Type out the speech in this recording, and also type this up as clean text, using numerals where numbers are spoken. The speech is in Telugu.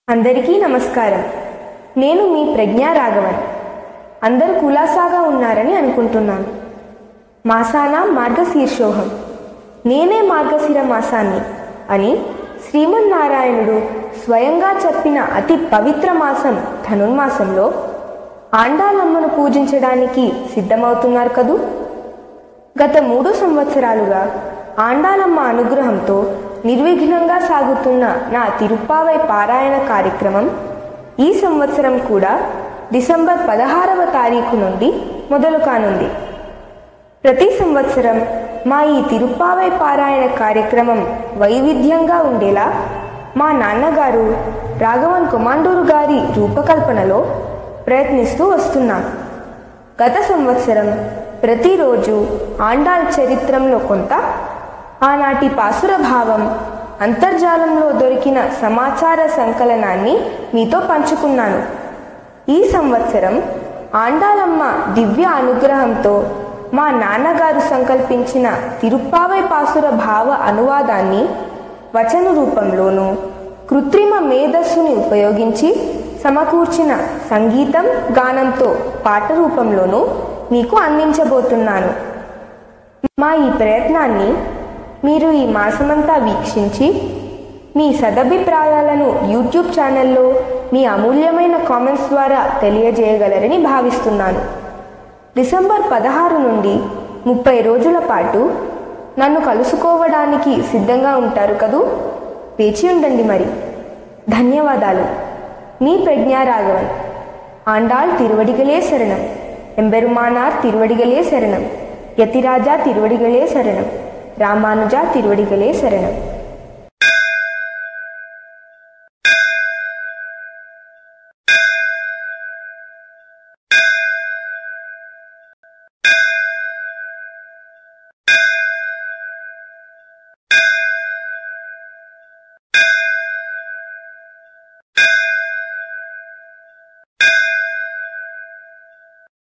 అందరికీ నమస్కారం. నేను మీ ప్రజ్ఞా రాఘవన్. అందరూ కులాసాగా ఉన్నారని అనుకుంటున్నాను. మాసాన మార్గశీర్షోహం, నేనే మార్గశిర మాసాన్ని అని శ్రీమన్నారాయణుడు స్వయంగా చెప్పిన అతి పవిత్ర మాసం ధనుర్మాసంలో ఆండాలమ్మను పూజించడానికి సిద్ధమవుతున్నారు కదూ. గత 3 సంవత్సరాలుగా ఆండాలమ్మ అనుగ్రహంతో నిర్విఘ్నంగా సాగుతున్న నా తిరుప్పావై పారాయణ కార్యక్రమం ఈ సంవత్సరం కూడా డిసెంబర్ 16వ తారీఖు నుండి మొదలు కానుంది. ప్రతి సంవత్సరం మా ఈ తిరుప్పావై పారాయణ కార్యక్రమం వైవిధ్యంగా ఉండేలా మా నాన్నగారు రాఘవన్ కొమాండూరు గారి రూపకల్పనలో ప్రయత్నిస్తూ వస్తున్నాం. గత సంవత్సరం ప్రతిరోజు ఆండాల్ చరిత్రంలో కొంత, ఆనాటి పాసుర భావం, అంతర్జాలంలో దొరికిన సమాచార సంకలనాన్ని మీతో పంచుకున్నాను. ఈ సంవత్సరం ఆండాలమ్మ దివ్య అనుగ్రహంతో మా నాన్నగారు సంకల్పించిన తిరుప్పావై పాసుర భావ అనువాదాన్ని వచన రూపంలోనూ కృత్రిమ మేధస్సుని ఉపయోగించి సమకూర్చిన సంగీతం గానంతో పాట రూపంలోనూ మీకు అందించబోతున్నాను. మా ఈ ప్రయత్నాన్ని మీరు ఈ మాసమంతా వీక్షించి మీ సదభిప్రాయాలను యూట్యూబ్ ఛానల్లో మీ అమూల్యమైన కామెంట్స్ ద్వారా తెలియజేయగలరని భావిస్తున్నాను. డిసెంబర్ 16 నుండి 30 రోజుల పాటు నన్ను కలుసుకోవడానికి సిద్ధంగా ఉంటారు కదూ. వేచి ఉండండి మరి. ధన్యవాదాలు. మీ ప్రజ్ఞా రాఘవన్. ఆండాళ్ తిరువడిగలే శరణం. ఎంబెరుమానార్ తిరువడిగలే శరణం. యతిరాజా తిరువడిగలే శరణం. రామానుజా తిరువడిగలే శరణం.